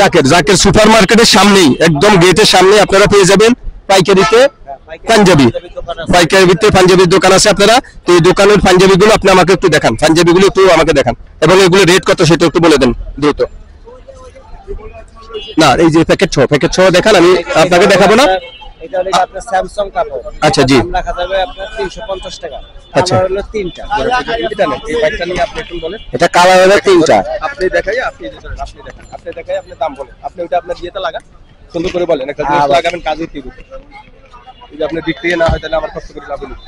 Zaker Zaker super মার্কেটের সামনেই, একদম গেটের সামনে আপনারা পেয়ে যাবেন পাইকারিতে পাঞ্জাবি। পাইকারিতে পাঞ্জাবির দোকান আছে আপনারা। তো এই দোকানের পাঞ্জাবিগুলো আপনি আমাকে একটু দেখান, পাঞ্জাবিগুলো একটু আমাকে দেখান, এবং এগুলো রেট কত সেটা একটু বলে দেন দ্রুত। না, এই যে প্যাকেট সহ দেখান, আমি আপনাকে দেখাবো না। এটা হলো আপনার স্যামসাং কাপড়। আচ্ছা জি, দাম রাখা যাবে আপনার 350 টাকা। আচ্ছা, আমার হলো তিনটা। এটা নেন, এই বাইকটা নিয়ে আপনি একটু বলেন। এটা কালার হলো তিনটা। আপনি দেখাই, আপনি দেখান, আপনি দেখাই, আপনি দাম বলেন। আপনি ওটা আপনার দিয়েতে লাগান, সুন্দর করে বলেন। একটা জিনিস লাগাবেন কাজে দিব। যদি আপনি দিক থেকে না হয় তাহলে আমার কষ্ট করে লাভ নেই।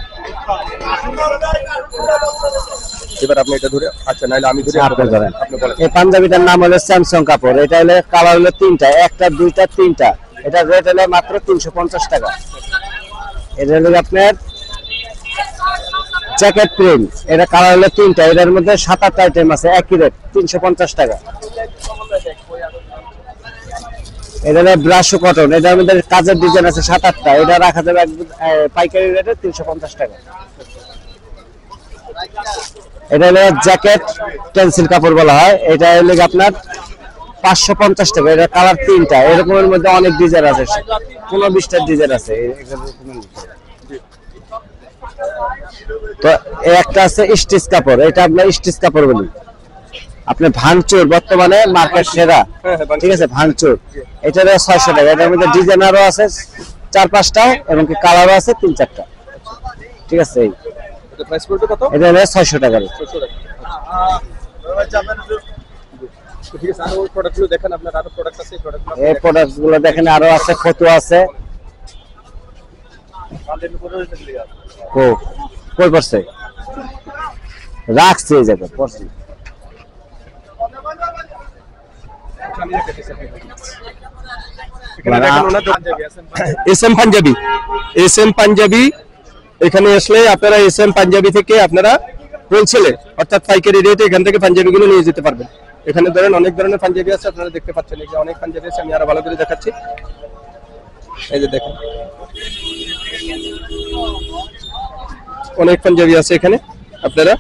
এবার আপনি এটা ধরে, আচ্ছা নাইলে আমি ধরে আপনি ধরেন। আপনি বলেন। এই পাঞ্জাবিটার নাম হলো স্যামসাং কাপড়। এটা হলো কালার হলো তিনটা, একটা দুইটা তিনটা। এটা রেট হলো মাত্র 350 টাকা। এটা হলো আপনার জ্যাকেট প্রিন্ট। এটা কালার হলো তিনটা, এটার মধ্যে 7-8 আইটেম আছে, একই রেট 350 টাকা। এটা হলো ব্রাশ কটন, এটার মধ্যে কাজের ডিজাইন আছে 7-8টা। এটা রাখা যাবে পাইকারি রেটে 350 টাকা। এটা হলো জ্যাকেট পেন্সিল কাপড় বলা হয়। এটা হলো আপনার 550 টাকা। এটা কালার তিনটা, এরকমের মধ্যে অনেক ডিজাইন আছে, 15-20টা ডিজাইন আছে। তো একটা আছে স্টিচ কাপড়, এটা আপনার স্টিচ কাপড় বলি। আপনি ভাঙচুর বর্তমানে মার্কেট সেরা, ঠিক আছে, ভাঙচুর। এটা 600 টাকা। এটার মধ্যে ডিজাইনারও আছে 4-5টা, এবং কি কালারও আছে 3-4টা, ঠিক আছে। এটা প্রাইস পড়বে কত? এটা হলো 600 টাকা। 600 টাকা। ঠিক আছে, আর ওই প্রোডাক্টগুলো দেখেন, আপনার আরো প্রোডাক্ট আছে। এই প্রোডাক্টগুলো দেখেন, আরো আছে, ফটো আছে। কই পড়ছে রাখছে এই জায়গা পড়ছে। SM Punjabi, SM Punjabi. এখানে আসলে আপনারা এসএম পাঞ্জাবি থেকে আপনারা হোলসেলে অর্থাৎ পাইকারি রেটে এখান থেকে পাঞ্জাবিগুলো নিয়ে যেতে পারবেন। এখানে ধরেন অনেক ধরনের পাঞ্জাবি আছে, আপনারা দেখতে পাচ্ছেন। এই যে অনেক পাঞ্জাবি আছে, আমি আরো ভালো করে দেখাচ্ছি। এই যে দেখেন, অনেক পাঞ্জাবি আছে এখানে আপনারা।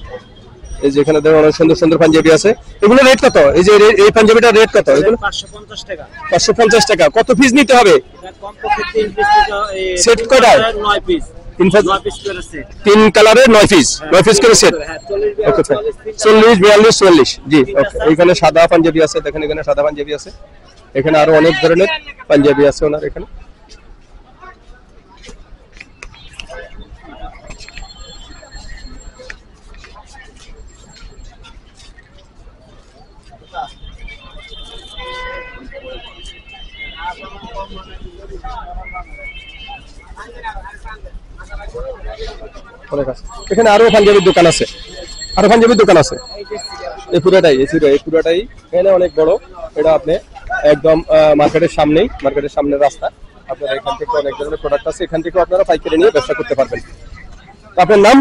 এই যে এখানে ধরেন অনেক সুন্দর সুন্দর পাঞ্জাবি আছে। এগুলো রেট কত? এই যে এই পাঞ্জাবিটার রেট কত? এগুলো 550 টাকা। 550 টাকা। কত পিস নিতে হবে? কমপক্ষে 3 পিস নিতে হবে। সেট কয়টা? 9 পিস। 9 পিস করে সেট। 3 কালারের 9 পিস, 9 পিস করে সেট। ওকে, 40, 42, 44। জি, ওকে। এখানে সাদা পাঞ্জাবি আছে, দেখেন এখানে সাদা পাঞ্জাবি আছে। এখানে আরো অনেক ধরনের পাঞ্জাবি আছে ওনার এখানে। এখানে আরো পাঞ্জাবির দোকান আছে, আরো পাঞ্জাবির দোকান আছে। এই পুরোটাই এখানে অনেক বড়। এটা আপনি একদম মার্কেটের সামনের রাস্তা। আপনারা এখান থেকে অনেক ধরনের প্রোডাক্ট আছে, এখান থেকে আপনারা পাইকারি নিয়ে ব্যবসা করতে পারবেন। আপনার নাম?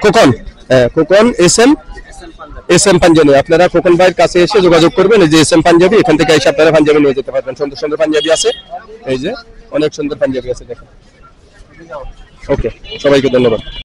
খোকন। হ্যাঁ, খোকন এসএম পাঞ্জাবি। আপনারা খোকন ভাইয়ের কাছে এসে যোগাযোগ করবেন। এই যে এসএম পাঞ্জাবি, এখান থেকে এসে আপনারা পাঞ্জাবি নিয়ে যেতে পারবেন। সুন্দর সুন্দর পাঞ্জাবি আছে, এই যে অনেক সুন্দর পাঞ্জাবি আছে দেখেন। ওকে, সবাইকে ধন্যবাদ।